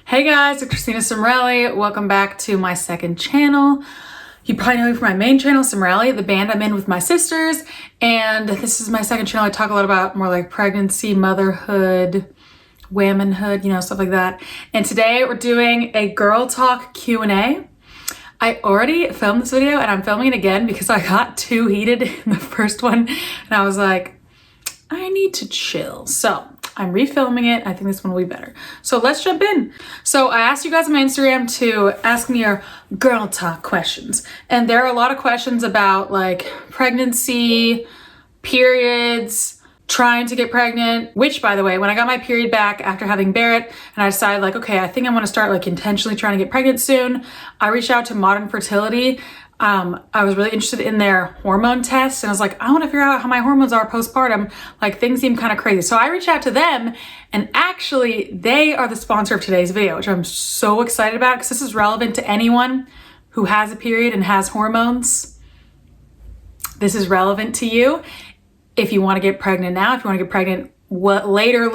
Hey guys, it's Christina Cimorelli. Welcome back to my second channel. You probably know me from my main channel, Cimorelli, the band I'm in with my sisters. And this is my second channel. I talk a lot about more like pregnancy, motherhood, womanhood, stuff like that. And today we're doing a girl talk Q&A. I already filmed this video and I'm filming it again because I got too heated in the first one. And I was like, I need to chill. So I'm refilming it. I think this one will be better. So let's jump in. So I asked you guys on my Instagram to ask me your girl talk questions. And there are a lot of questions about like pregnancy, periods, trying to get pregnant, which by the way, when I got my period back after having Barrett and I decided like, okay, I think I want to start like intentionally trying to get pregnant soon. I reached out to Modern Fertility. I was really interested in their hormone tests and I was like, I want to figure out how my hormones are postpartum. Like things seem kind of crazy. So I reached out to them and actually they are the sponsor of today's video, which I'm so excited about because this is relevant to anyone who has a period and has hormones. This is relevant to you. If you want to get pregnant now, if you want to get pregnant later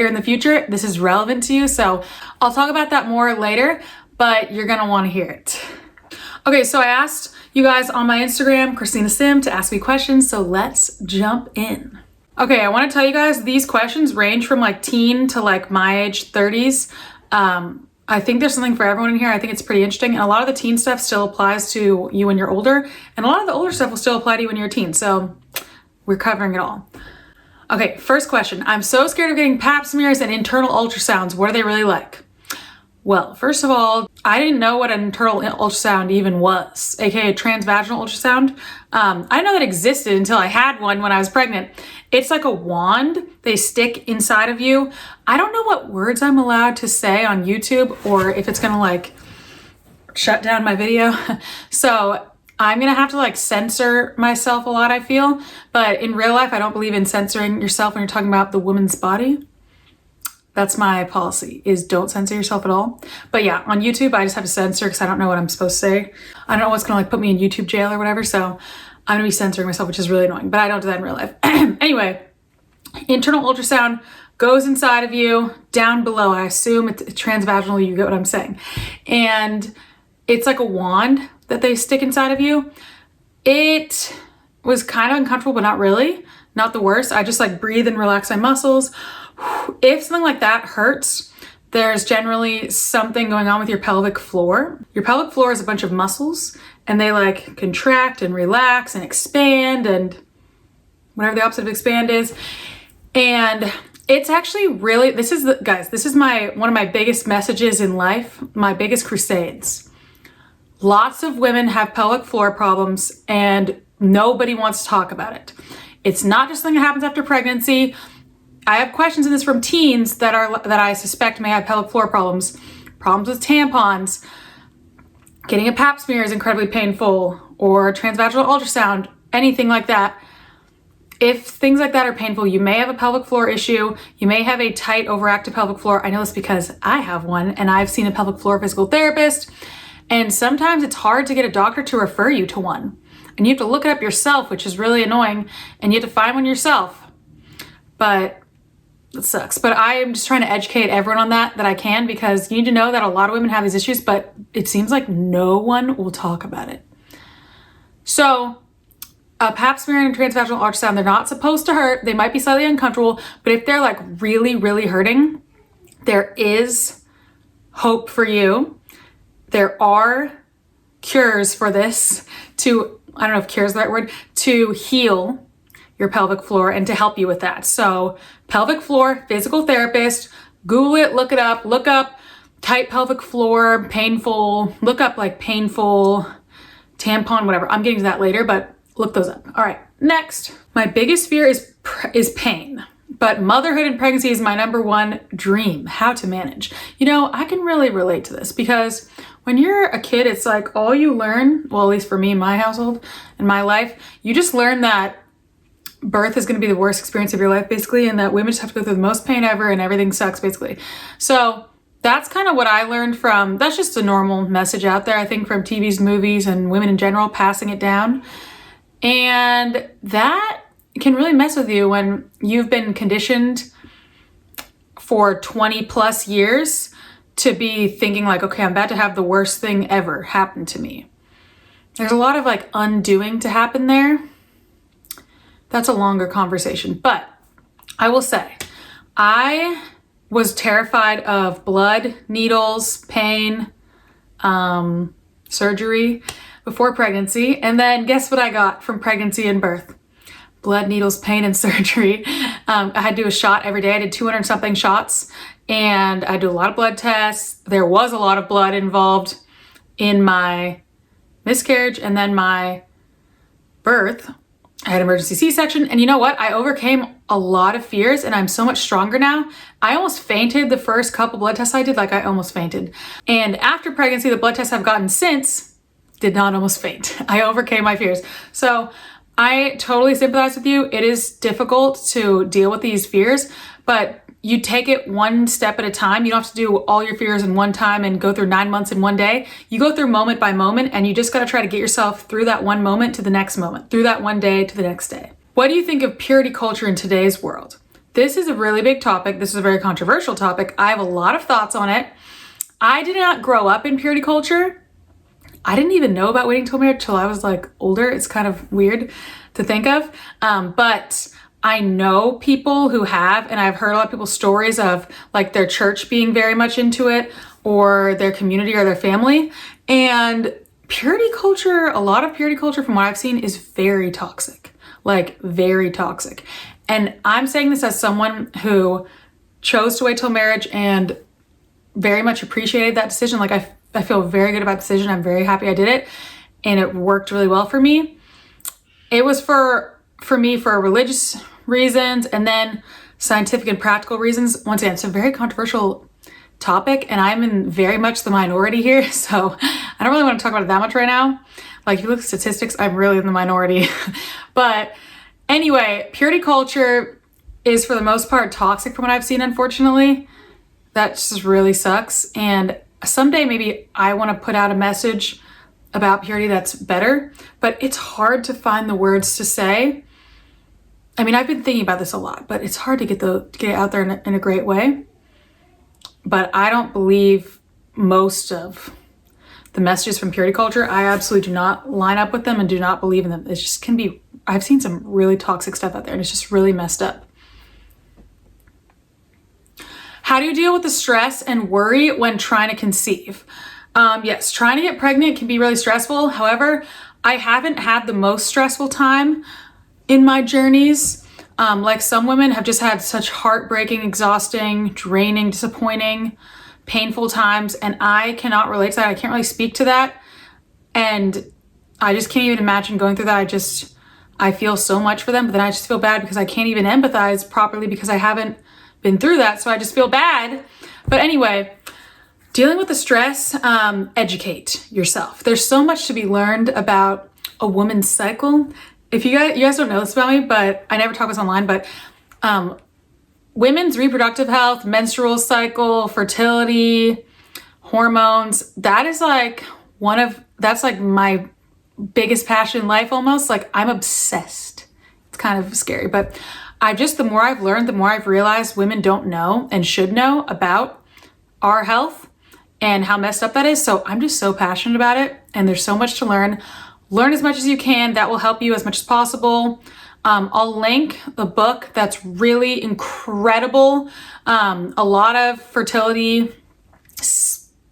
in the future, this is relevant to you. So I'll talk about that more later, but you're going to want to hear it. Okay, so I asked you guys on my Instagram, Christina Sim, to ask me questions, so let's jump in. Okay, I want to tell you guys these questions range from like teen to like my age 30s. I think there's something for everyone in here. I think it's pretty interesting, and a lot of the teen stuff still applies to you when you're older, and a lot of the older stuff will still apply to you when you're a teen, so we're covering it all. Okay, first question. I'm so scared of getting pap smears and internal ultrasounds. What are they really like? Well, first of all, I didn't know what an internal ultrasound even was, aka transvaginal ultrasound. I didn't know that existed until I had one when I was pregnant. It's like a wand they stick inside of you. I don't know what words I'm allowed to say on YouTube or if it's gonna like shut down my video. So I'm gonna have to like censor myself a lot, I feel. But in real life, I don't believe in censoring yourself when you're talking about the woman's body. That's my policy, is don't censor yourself at all. But yeah, on YouTube, I just have to censor because I don't know what I'm supposed to say. I don't know what's gonna like put me in YouTube jail or whatever, so I'm gonna be censoring myself, which is really annoying, but I don't do that in real life. Anyway, internal ultrasound goes inside of you, down below. I assume it's transvaginal, you get what I'm saying. And it's like a wand that they stick inside of you. It was kind of uncomfortable, but not really, not the worst. I just like breathe and relax my muscles. If something like that hurts, there's generally something going on with your pelvic floor. Your pelvic floor is a bunch of muscles and they like contract and relax and expand and whatever the opposite of expand is. And it's actually really, guys, this is one of my biggest messages in life, my biggest crusades. Lots of women have pelvic floor problems and nobody wants to talk about it. It's not just something that happens after pregnancy. I have questions in this from teens that I suspect may have pelvic floor problems with tampons. Getting a pap smear is incredibly painful, or transvaginal ultrasound, anything like that. If things like that are painful, you may have a pelvic floor issue. You may have a tight, overactive pelvic floor. I know this because I have one, and I've seen a pelvic floor physical therapist. And sometimes it's hard to get a doctor to refer you to one. And you have to look it up yourself, which is really annoying. And you have to find one yourself. But it sucks. But I am just trying to educate everyone on that I can, because you need to know that a lot of women have these issues, but it seems like no one will talk about it. So a pap smear and a transvaginal ultrasound, they're not supposed to hurt. They might be slightly uncomfortable, but if they're like really, really hurting, there is hope for you. There are cures for this I don't know if cure is the right word, to heal your pelvic floor and to help you with that. So pelvic floor, physical therapist, Google it, look it up, look up tight pelvic floor, painful, look up like painful, tampon, whatever. I'm getting to that later, but look those up. All right, next. My biggest fear is pain, but motherhood and pregnancy is my number one dream, how to manage. I can really relate to this because when you're a kid, it's like all you learn, well, at least for me in my household, in my life, you just learn that birth is going to be the worst experience of your life, basically, and that women just have to go through the most pain ever and everything sucks, basically. So that's kind of what I learned from, that's just a normal message out there, I think, from TV's, movies, and women in general passing it down. And that can really mess with you when you've been conditioned for 20 plus years to be thinking like, okay, I'm about to have the worst thing ever happen to me. There's a lot of like undoing to happen there. That's a longer conversation, but I will say, I was terrified of blood, needles, pain, surgery before pregnancy. And then guess what I got from pregnancy and birth? Blood, needles, pain, and surgery. I had to do a shot every day. I did 200 something shots, and I do a lot of blood tests. There was a lot of blood involved in my miscarriage and then my birth. I had emergency C-section, and you know what? I overcame a lot of fears, and I'm so much stronger now. I almost fainted the first couple blood tests I did, like I almost fainted. And after pregnancy, the blood tests I've gotten since did not almost faint. I overcame my fears. So I totally sympathize with you. It is difficult to deal with these fears, but you take it one step at a time. You don't have to do all your fears in one time and go through 9 months in one day. You go through moment by moment, and you just got to try to get yourself through that one moment to the next moment, through that one day to the next day. What do you think of purity culture in today's world? This is a really big topic. This is a very controversial topic. I have a lot of thoughts on it. I did not grow up in purity culture. I didn't even know about waiting till marriage till I was like older. It's kind of weird to think of, but I know people who have, and I've heard a lot of people's stories of like their church being very much into it, or their community or their family. And purity culture, a lot of purity culture from what I've seen is very toxic, like very toxic. And I'm saying this as someone who chose to wait till marriage and very much appreciated that decision. Like I feel very good about the decision. I'm very happy I did it, and it worked really well for me. It was for me for religious reasons, and then scientific and practical reasons. Once again, it's a very controversial topic, and I'm in very much the minority here, so I don't really want to talk about it that much right now. Like if you look at statistics, I'm really in the minority. But anyway, purity culture is for the most part toxic from what I've seen, unfortunately. That just really sucks. And someday maybe I want to put out a message about purity that's better, but it's hard to find the words to say. I mean, I've been thinking about this a lot, but it's hard to get it out there in a great way. But I don't believe most of the messages from purity culture. I absolutely do not line up with them and do not believe in them. It just can be, I've seen some really toxic stuff out there, and it's just really messed up. How do you deal with the stress and worry when trying to conceive? Yes, trying to get pregnant can be really stressful. However, I haven't had the most stressful time in my journeys. Like some women have just had such heartbreaking, exhausting, draining, disappointing, painful times, and I cannot relate to that. I can't really speak to that, and I just can't even imagine going through that. I feel so much for them, but then I just feel bad because I can't even empathize properly because I haven't been through that, so I just feel bad. But anyway, dealing with the stress, educate yourself. There's so much to be learned about a woman's cycle. If you guys don't know this about me, but I never talk this online, but women's reproductive health, menstrual cycle, fertility, hormones, that's like my biggest passion in life almost. Like I'm obsessed. It's kind of scary, but the more I've learned, the more I've realized women don't know and should know about our health and how messed up that is. So I'm just so passionate about it, and there's so much to learn. Learn as much as you can. That will help you as much as possible. I'll link a book that's really incredible. A lot of fertility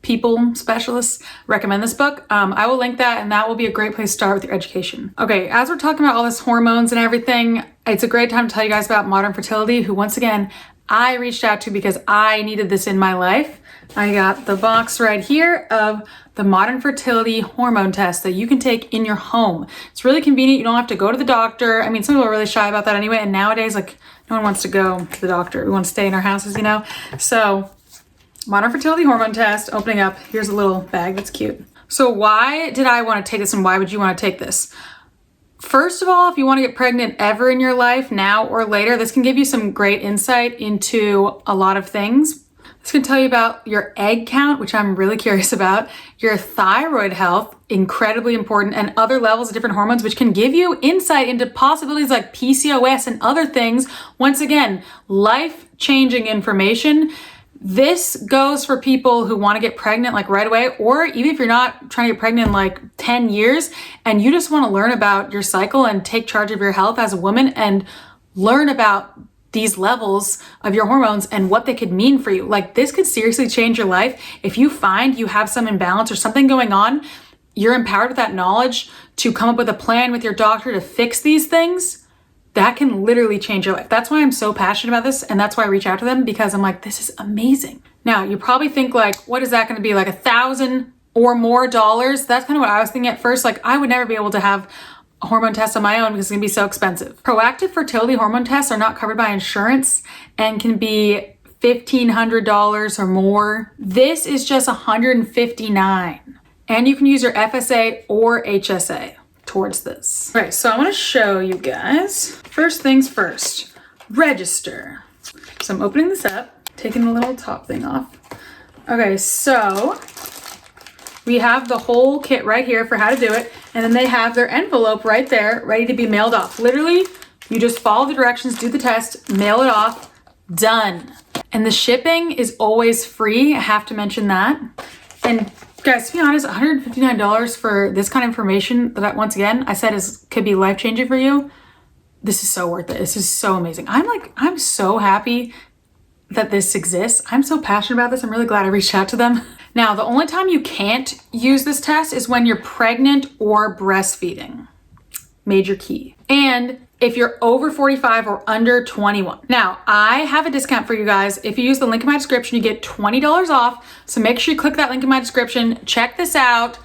specialists recommend this book. I will link that, and that will be a great place to start with your education. Okay, as we're talking about all this hormones and everything, it's a great time to tell you guys about Modern Fertility, who once again, I reached out to because I needed this in my life. I got the box right here of the Modern Fertility hormone test that you can take in your home. It's really convenient. You don't have to go to the doctor. I mean, some people are really shy about that anyway, and nowadays, like, no one wants to go to the doctor. We want to stay in our houses, you know? So, Modern Fertility hormone test, opening up. Here's a little bag that's cute. So why did I want to take this, and why would you want to take this? First of all, if you want to get pregnant ever in your life, now or later, this can give you some great insight into a lot of things. This can tell you about your egg count, which I'm really curious about, your thyroid health, incredibly important, and other levels of different hormones, which can give you insight into possibilities like PCOS and other things. Once again, life-changing information This goes for people who want to get pregnant like right away, or even if you're not trying to get pregnant in like 10 years and you just want to learn about your cycle and take charge of your health as a woman and learn about these levels of your hormones and what they could mean for you. Like, this could seriously change your life. If you find you have some imbalance or something going on, you're empowered with that knowledge to come up with a plan with your doctor to fix these things. That can literally change your life. That's why I'm so passionate about this, and that's why I reach out to them, because I'm like, this is amazing. Now, you probably think like, what is that going to be, like $1,000 or more dollars? That's kind of what I was thinking at first. Like, I would never be able to have a hormone test on my own because it's going to be so expensive. Proactive fertility hormone tests are not covered by insurance and can be $1,500 or more. This is just $159, and you can use your FSA or HSA towards this. All right, so I want to show you guys. First things first, register. So I'm opening this up, taking the little top thing off. Okay, so we have the whole kit right here for how to do it, and then they have their envelope right there, ready to be mailed off. Literally, you just follow the directions, do the test, mail it off, done. And the shipping is always free. I have to mention that. And guys, to be honest, $159 for this kind of information that, once again, I said could be life-changing for you. This is so worth it. This is so amazing. I'm so happy that this exists. I'm so passionate about this. I'm really glad I reached out to them. Now, the only time you can't use this test is when you're pregnant or breastfeeding. Major key. And if you're over 45 or under 21. Now, I have a discount for you guys. If you use the link in my description, you get $20 off. So make sure you click that link in my description. Check this out.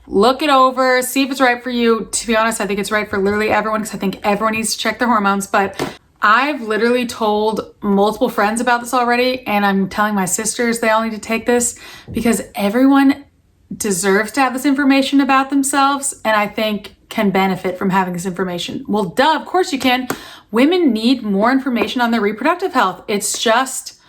Look it over. See if it's right for you. To be honest, I think it's right for literally everyone, because I think everyone needs to check their hormones. But I've literally told multiple friends about this already, and I'm telling my sisters they all need to take this, because everyone deserves to have this information about themselves, and I think can benefit from having this information. Well, duh, of course you can. Women need more information on their reproductive health. It's just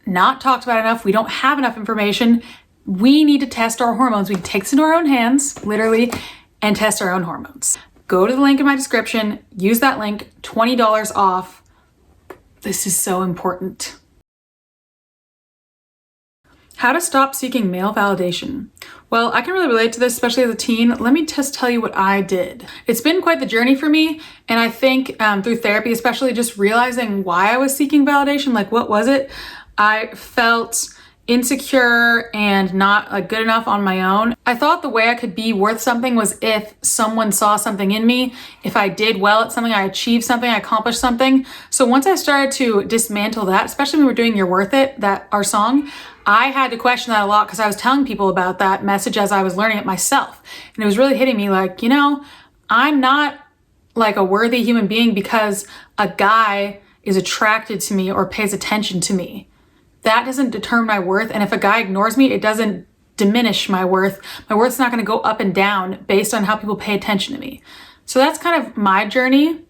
not talked about enough. We don't have enough information. We need to test our hormones. We take this into our own hands, literally, and test our own hormones. Go to the link in my description, use that link, $20 off. This is so important. How to stop seeking male validation. Well, I can really relate to this, especially as a teen. Let me just tell you what I did. It's been quite the journey for me, and I think through therapy, especially just realizing why I was seeking validation, like what was it? I felt insecure and not like good enough on my own. I thought the way I could be worth something was if someone saw something in me, if I did well at something, I achieved something, I accomplished something. So once I started to dismantle that, especially when we were doing You're Worth It, our song, I had to question that a lot, because I was telling people about that message as I was learning it myself. And it was really hitting me like, I'm not like a worthy human being because a guy is attracted to me or pays attention to me. That doesn't determine my worth. And if a guy ignores me, it doesn't diminish my worth. My worth's not going to go up and down based on how people pay attention to me. So that's kind of my journey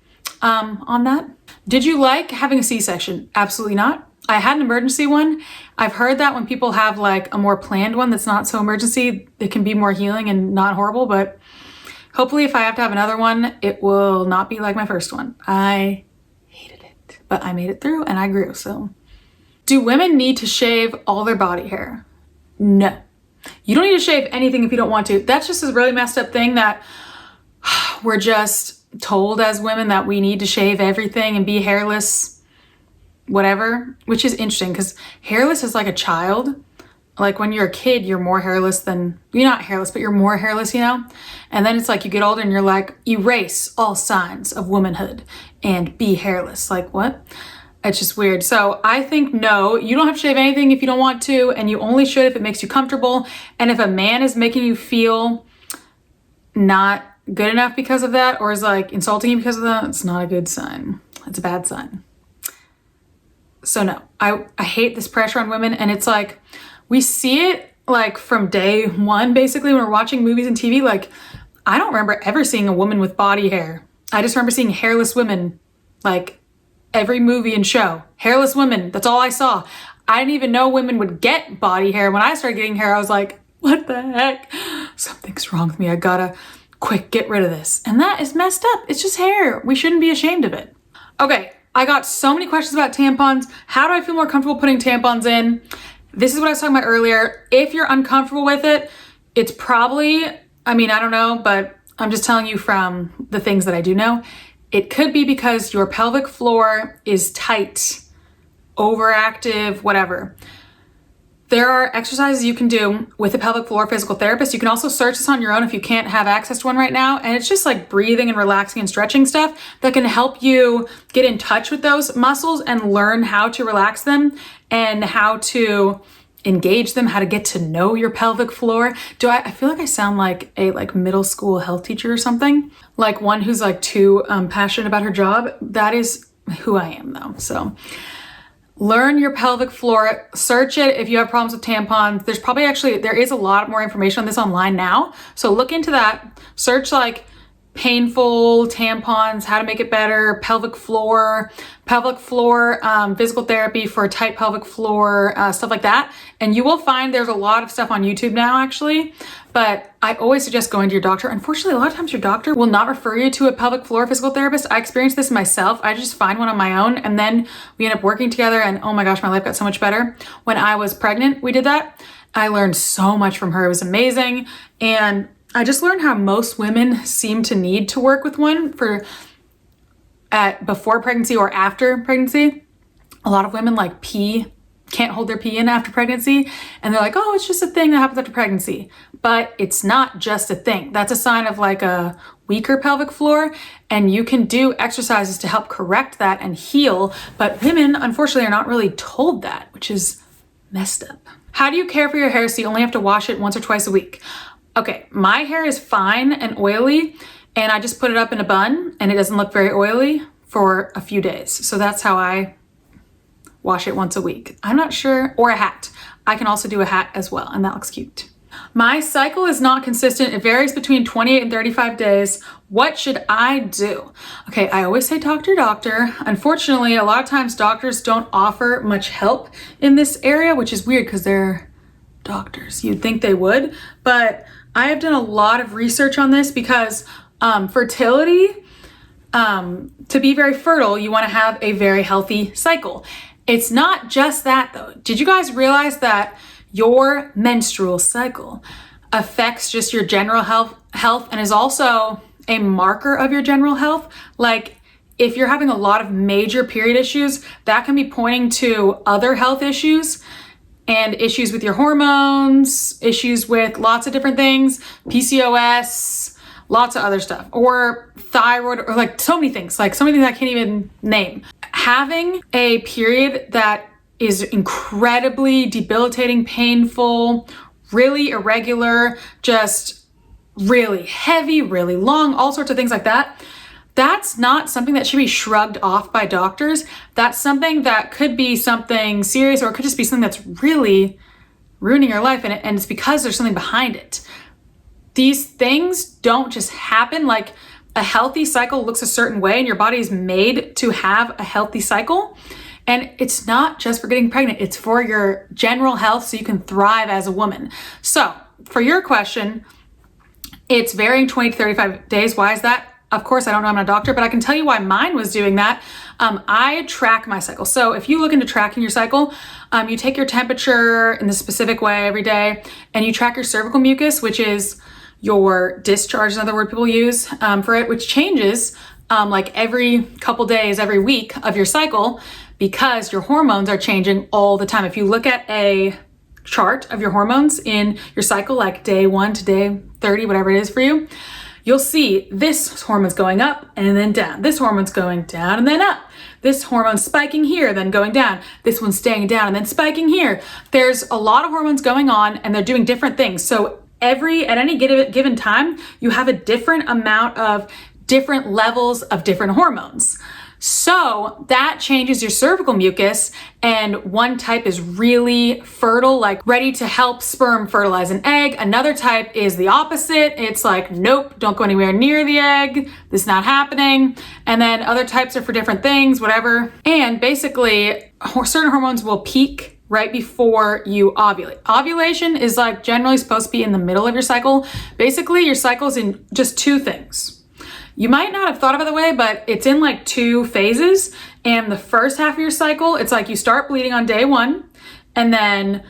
on that. Did you like having a C-section? Absolutely not. I had an emergency one. I've heard that when people have like a more planned one that's not so emergency, it can be more healing and not horrible, but hopefully if I have to have another one, it will not be like my first one. I hated it, but I made it through and I grew, so. Do women need to shave all their body hair? No. You don't need to shave anything if you don't want to. That's just a really messed up thing that we're just told as women, that we need to shave everything and be hairless, whatever, which is interesting because hairless is like a child. Like when you're a kid, you're more hairless than, you're not hairless, but you're more hairless, And then it's like you get older and you're like, erase all signs of womanhood and be hairless. Like what? It's just weird. So I think no, you don't have to shave anything if you don't want to, and you only should if it makes you comfortable. And if a man is making you feel not good enough because of that, or is like insulting you because of that, it's not a good sign. It's a bad sign. So no, I hate this pressure on women, and it's like, we see it like from day one, basically, when we're watching movies and TV. Like, I don't remember ever seeing a woman with body hair. I just remember seeing hairless women, like every movie and show. Hairless women, that's all I saw. I didn't even know women would get body hair. When I started getting hair, I was like, what the heck? Something's wrong with me. I gotta quick get rid of this. And that is messed up. It's just hair. We shouldn't be ashamed of it. Okay, I got so many questions about tampons. How do I feel more comfortable putting tampons in? This is what I was talking about earlier. If you're uncomfortable with it, it's probably, I mean, I don't know, but I'm just telling you from the things that I do know. It could be because your pelvic floor is tight, overactive, whatever. There are exercises you can do with a pelvic floor physical therapist. You can also search this on your own if you can't have access to one right now. And it's just like breathing and relaxing and stretching stuff that can help you get in touch with those muscles and learn how to relax them and how to engage them, how to get to know your pelvic floor. I feel like I sound like a middle school health teacher or something, like one who's like too passionate about her job. That is who I am though. So learn your pelvic floor, search it if you have problems with tampons. There is a lot more information on this online now. So look into that, search like painful tampons, how to make it better, pelvic floor, physical therapy for tight pelvic floor, stuff like that. And you will find there's a lot of stuff on YouTube now actually, but I always suggest going to your doctor. Unfortunately, a lot of times your doctor will not refer you to a pelvic floor physical therapist. I experienced this myself. I just find one on my own and then we end up working together and oh my gosh, my life got so much better. When I was pregnant, we did that. I learned so much from her. It was amazing. And I just learned how most women seem to need to work with one before pregnancy or after pregnancy. A lot of women can't hold their pee in after pregnancy and they're like, oh, it's just a thing that happens after pregnancy. But it's not just a thing. That's a sign of like a weaker pelvic floor and you can do exercises to help correct that and heal. But women, unfortunately, are not really told that, which is messed up. How do you care for your hair so you only have to wash it once or twice a week? Okay, my hair is fine and oily and I just put it up in a bun and it doesn't look very oily for a few days. So that's how I wash it once a week. I'm not sure, or a hat. I can also do a hat as well and that looks cute. My cycle is not consistent. It varies between 28 and 35 days. What should I do? Okay, I always say talk to your doctor. Unfortunately, a lot of times doctors don't offer much help in this area, which is weird because they're doctors. You'd think they would, but I have done a lot of research on this because fertility, to be very fertile, you want to have a very healthy cycle. It's not just that though. Did you guys realize that your menstrual cycle affects just your general health and is also a marker of your general health? Like if you're having a lot of major period issues, that can be pointing to other health issues and issues with your hormones, issues with lots of different things, PCOS, lots of other stuff, or thyroid, or like so many things I can't even name. Having a period that is incredibly debilitating, painful, really irregular, just really heavy, really long, all sorts of things like that. That's not something that should be shrugged off by doctors. That's something that could be something serious or it could just be something that's really ruining your life and it's because there's something behind it. These things don't just happen. Like a healthy cycle looks a certain way and your body is made to have a healthy cycle. And it's not just for getting pregnant, it's for your general health so you can thrive as a woman. So for your question, it's varying 20 to 35 days. Why is that? Of course, I don't know, I'm not a doctor, but I can tell you why mine was doing that. I track my cycle. So if you look into tracking your cycle, you take your temperature in the specific way every day and you track your cervical mucus, which is your discharge, another word people use for it, which changes like every couple days, every week of your cycle because your hormones are changing all the time. If you look at a chart of your hormones in your cycle, like day 1 to day 30, whatever it is for you, you'll see this hormone's going up and then down. This hormone's going down and then up. This hormone's spiking here, then going down. This one's staying down and then spiking here. There's a lot of hormones going on and they're doing different things. So at any given time, you have a different amount of different levels of different hormones. So that changes your cervical mucus, and one type is really fertile, like ready to help sperm fertilize an egg. Another type is the opposite. It's like, nope, don't go anywhere near the egg. This is not happening. And then other types are for different things, whatever. And basically, certain hormones will peak right before you ovulate. Ovulation is like generally supposed to be in the middle of your cycle. Basically, your cycle is in just two things. You might not have thought of it the way, but it's in like 2 phases. And the first half of your cycle, it's like you start bleeding on day 1, and then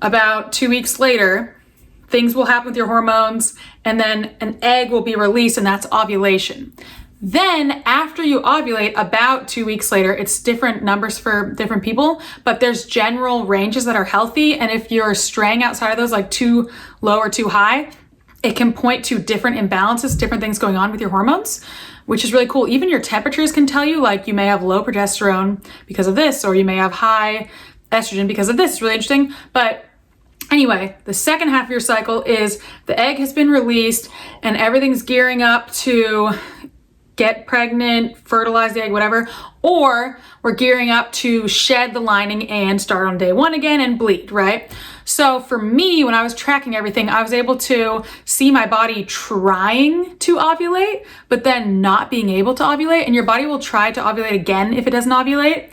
about 2 weeks later, things will happen with your hormones, and then an egg will be released, and that's ovulation. Then after you ovulate, about 2 weeks later, it's different numbers for different people, but there's general ranges that are healthy. And if you're straying outside of those, like too low or too high, it can point to different imbalances, different things going on with your hormones, which is really cool. Even your temperatures can tell you, like you may have low progesterone because of this, or you may have high estrogen because of this. It's really interesting. But anyway, the second half of your cycle is the egg has been released and everything's gearing up to get pregnant, fertilize the egg, whatever, or we're gearing up to shed the lining and start on day 1 again and bleed, right? So for me, when I was tracking everything, I was able to see my body trying to ovulate, but then not being able to ovulate. And your body will try to ovulate again if it doesn't ovulate.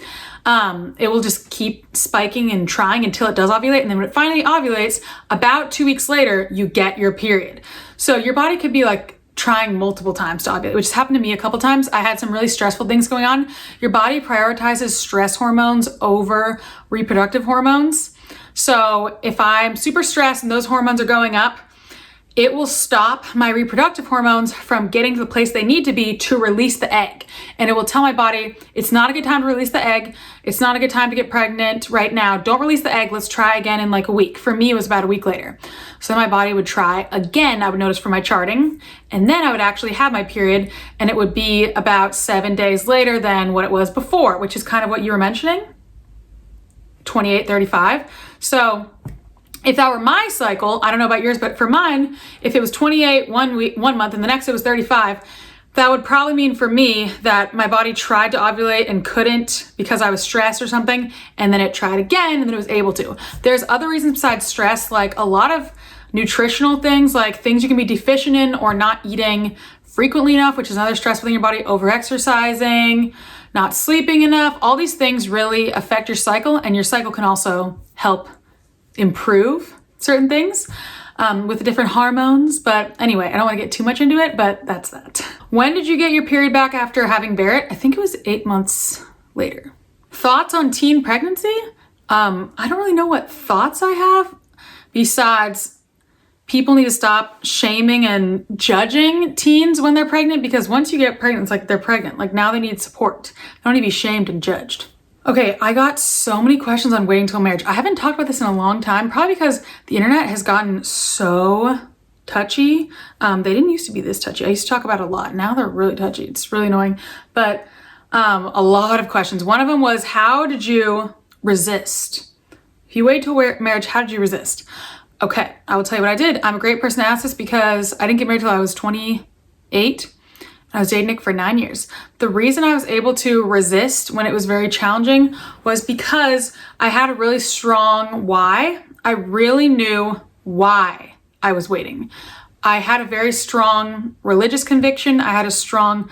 It will just keep spiking and trying until it does ovulate. And then when it finally ovulates, about 2 weeks later, you get your period. So your body could be like trying multiple times to ovulate, which has happened to me a couple times. I had some really stressful things going on. Your body prioritizes stress hormones over reproductive hormones. So if I'm super stressed and those hormones are going up, it will stop my reproductive hormones from getting to the place they need to be to release the egg. And it will tell my body, it's not a good time to release the egg. It's not a good time to get pregnant right now. Don't release the egg. Let's try again in like a week. For me, it was about a week later. So my body would try again, I would notice from my charting, and then I would actually have my period, and it would be about 7 days later than what it was before, which is kind of what you were mentioning, 28, 35. So if that were my cycle, I don't know about yours, but for mine, if it was 28 one month and the next it was 35, that would probably mean for me that my body tried to ovulate and couldn't because I was stressed or something, and then it tried again and then it was able to. There's other reasons besides stress, like a lot of nutritional things, like things you can be deficient in or not eating frequently enough, which is another stress within your body, over-exercising, not sleeping enough. All these things really affect your cycle, and your cycle can also help improve certain things with the different hormones. But anyway, I don't want to get too much into it, but that's that. When did you get your period back after having Barrett? I think it was 8 months later. Thoughts on teen pregnancy? I don't really know what thoughts I have besides people need to stop shaming and judging teens when they're pregnant, because once you get pregnant, it's like they're pregnant. Like now they need support. They don't need to be shamed and judged. Okay, I got so many questions on waiting till marriage. I haven't talked about this in a long time, probably because the internet has gotten so touchy. They didn't used to be this touchy. I used to talk about it a lot. Now they're really touchy. It's really annoying. But a lot of questions. One of them was, how did you resist? If you wait till marriage, how did you resist? Okay, I will tell you what I did. I'm a great person to ask this because I didn't get married till I was 28. I was dating Nick for 9 years. The reason I was able to resist when it was very challenging was because I had a really strong why. I really knew why I was waiting. I had a very strong religious conviction. I had a strong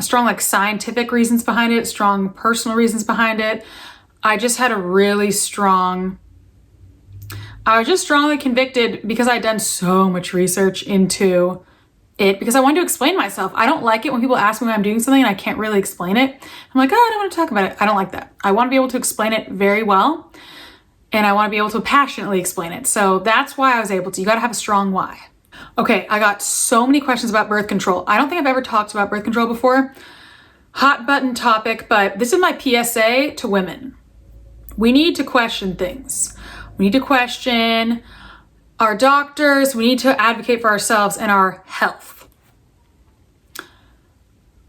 like scientific reasons behind it, strong personal reasons behind it. I just had a really strong, I was just strongly convicted because I'd done so much research into it, because I wanted to explain myself. I don't like it when people ask me when I'm doing something and I can't really explain it. I'm like, oh, I don't want to talk about it. I don't like that. I want to be able to explain it very well, and I want to be able to passionately explain it. So that's why I was able to. You got to have a strong why. Okay, I got so many questions about birth control. I don't think I've ever talked about birth control before. Hot button topic, but this is my PSA to women. We need to question things. We need to question our doctors. We need to advocate for ourselves and our health.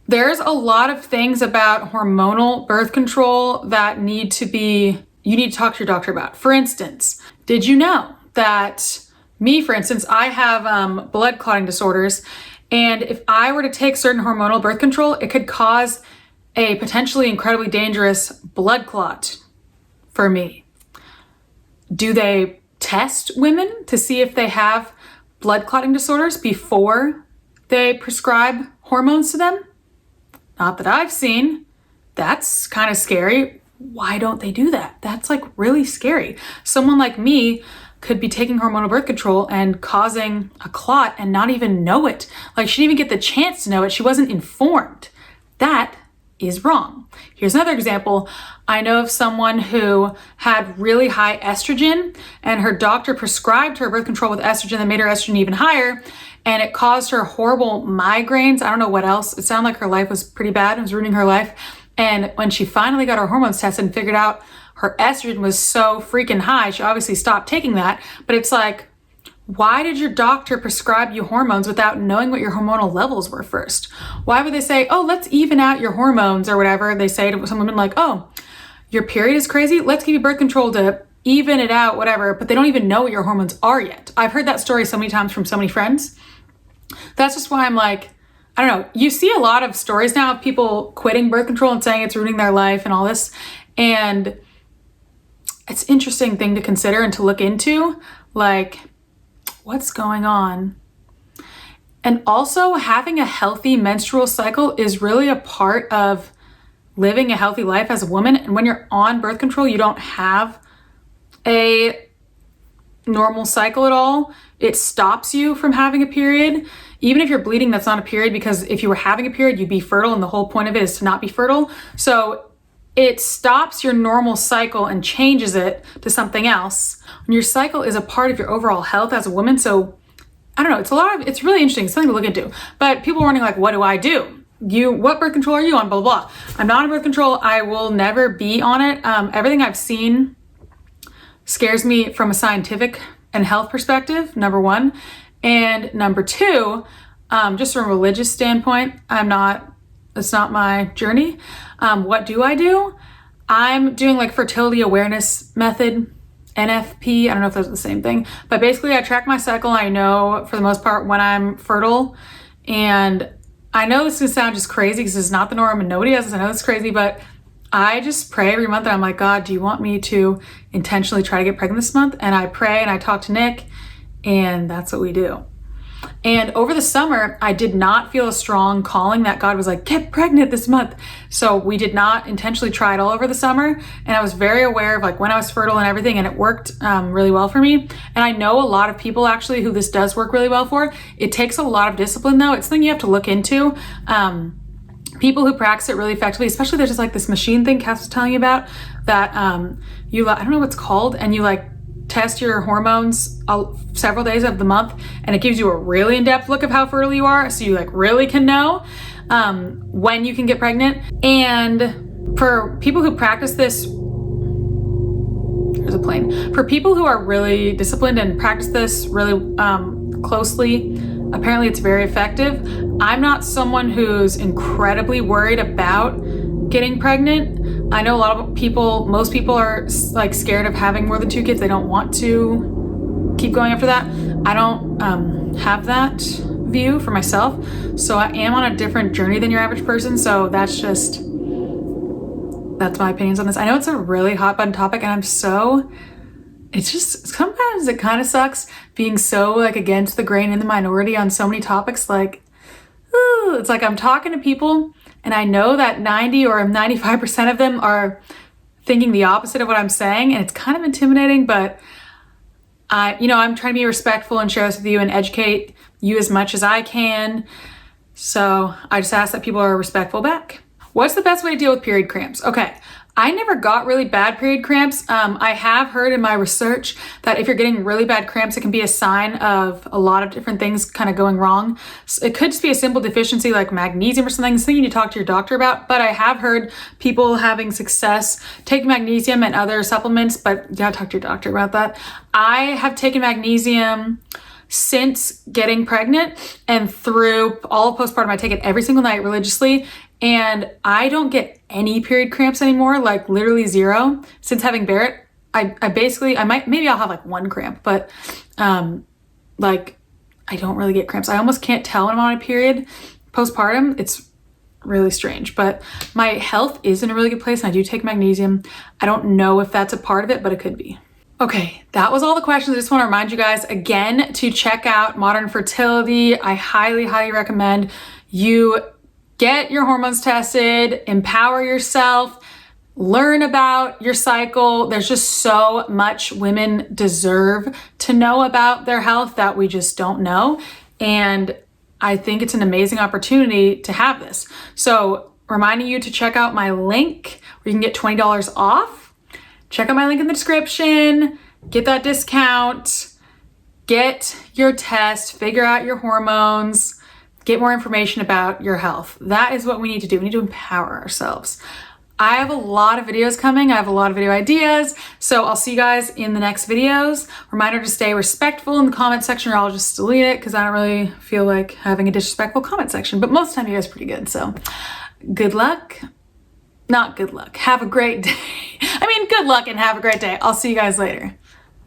There's a lot of things about hormonal birth control that you need to talk to your doctor about. For instance, did you know that for instance, I have blood clotting disorders, and if I were to take certain hormonal birth control, it could cause a potentially incredibly dangerous blood clot for me. Do they test women to see if they have blood clotting disorders before they prescribe hormones to them? Not that I've seen. That's kind of scary. Why don't they do that? That's like really scary. Someone like me could be taking hormonal birth control and causing a clot and not even know it. Like, she didn't even get the chance to know it. She wasn't informed. That is wrong. Here's another example. I know of someone who had really high estrogen, and her doctor prescribed her birth control with estrogen that made her estrogen even higher, and it caused her horrible migraines. I don't know what else. It sounded like her life was pretty bad. It was ruining her life. And when she finally got her hormones tested and figured out her estrogen was so freaking high, she obviously stopped taking that. But it's like, why did your doctor prescribe you hormones without knowing what your hormonal levels were first? Why would they say, oh, let's even out your hormones or whatever? They say to some women like, oh, your period is crazy. Let's give you birth control to even it out, whatever. But they don't even know what your hormones are yet. I've heard that story so many times from so many friends. That's just why I'm like, I don't know. You see a lot of stories now of people quitting birth control and saying it's ruining their life and all this. And it's an interesting thing to consider and to look into. Like, what's going on? And also, having a healthy menstrual cycle is really a part of living a healthy life as a woman. And when you're on birth control, you don't have a normal cycle at all. It stops you from having a period. Even if you're bleeding, that's not a period, because if you were having a period, you'd be fertile, and the whole point of it is to not be fertile. So it stops your normal cycle and changes it to something else. And your cycle is a part of your overall health as a woman. So I don't know, it's really interesting, it's something to look into. But people are wondering, like, what do I do? What birth control are you on? Blah, blah, blah. I'm not on birth control. I will never be on it. Everything I've seen scares me from a scientific and health perspective, number one. And number two, just from a religious standpoint, it's not my journey. What do? I'm doing like fertility awareness method, NFP. I don't know if that's the same thing, but basically I track my cycle. I know for the most part when I'm fertile, and I know this is gonna sound just crazy because it's not the norm and nobody does this. I know it's crazy, but I just pray every month and I'm like, God, do you want me to intentionally try to get pregnant this month? And I pray and I talk to Nick, and that's what we do. And over the summer, I did not feel a strong calling that God was like, get pregnant this month. So we did not intentionally try it all over the summer. And I was very aware of like when I was fertile and everything, and it worked really well for me. And I know a lot of people actually who this does work really well for. It takes a lot of discipline though. It's something you have to look into. People who practice it really effectively, especially there's just like this machine thing Cass was telling you about that I don't know what it's called, and you like test your hormones several days of the month, and it gives you a really in-depth look of how fertile you are, so you like really can know when you can get pregnant. And for people who practice this, there's a plane. For people who are really disciplined and practice this really closely, apparently it's very effective. I'm not someone who's incredibly worried about getting pregnant. I know a lot of people, most people are like scared of having more than 2 kids. They don't want to keep going after that. I don't have that view for myself. So I am on a different journey than your average person. So that's my opinions on this. I know it's a really hot button topic, and it's just, sometimes it kind of sucks being so like against the grain in the minority on so many topics. Like, ooh, it's like I'm talking to people and I know that 90 or 95% of them are thinking the opposite of what I'm saying, and it's kind of intimidating, but I'm trying to be respectful and share this with you and educate you as much as I can. So I just ask that people are respectful back. What's the best way to deal with period cramps? Okay, I never got really bad period cramps. I have heard in my research that if you're getting really bad cramps, it can be a sign of a lot of different things kind of going wrong. So it could just be a simple deficiency like magnesium or something. It's something you need to talk to your doctor about. But I have heard people having success taking magnesium and other supplements, but you gotta talk to your doctor about that. I have taken magnesium since getting pregnant, and through all of postpartum, I take it every single night religiously. And I don't get any period cramps anymore, like literally zero. Since having Barrett, maybe I'll have like 1 cramp, but like I don't really get cramps. I almost can't tell when I'm on a period postpartum. It's really strange, but my health is in a really good place, and I do take magnesium. I don't know if that's a part of it, but it could be. Okay, that was all the questions. I just want to remind you guys again to check out Modern Fertility. I highly, highly recommend you get your hormones tested, empower yourself, learn about your cycle. There's just so much women deserve to know about their health that we just don't know. And I think it's an amazing opportunity to have this. So reminding you to check out my link where you can get $20 off. Check out my link in the description, get that discount, get your test, figure out your hormones, get more information about your health. That is what we need to do. We need to empower ourselves. I have a lot of videos coming. I have a lot of video ideas. So I'll see you guys in the next videos. Reminder to stay respectful in the comment section or I'll just delete it because I don't really feel like having a disrespectful comment section. But most of the time you guys are pretty good. So good luck. Not good luck. Have a great day. I mean, good luck and have a great day. I'll see you guys later.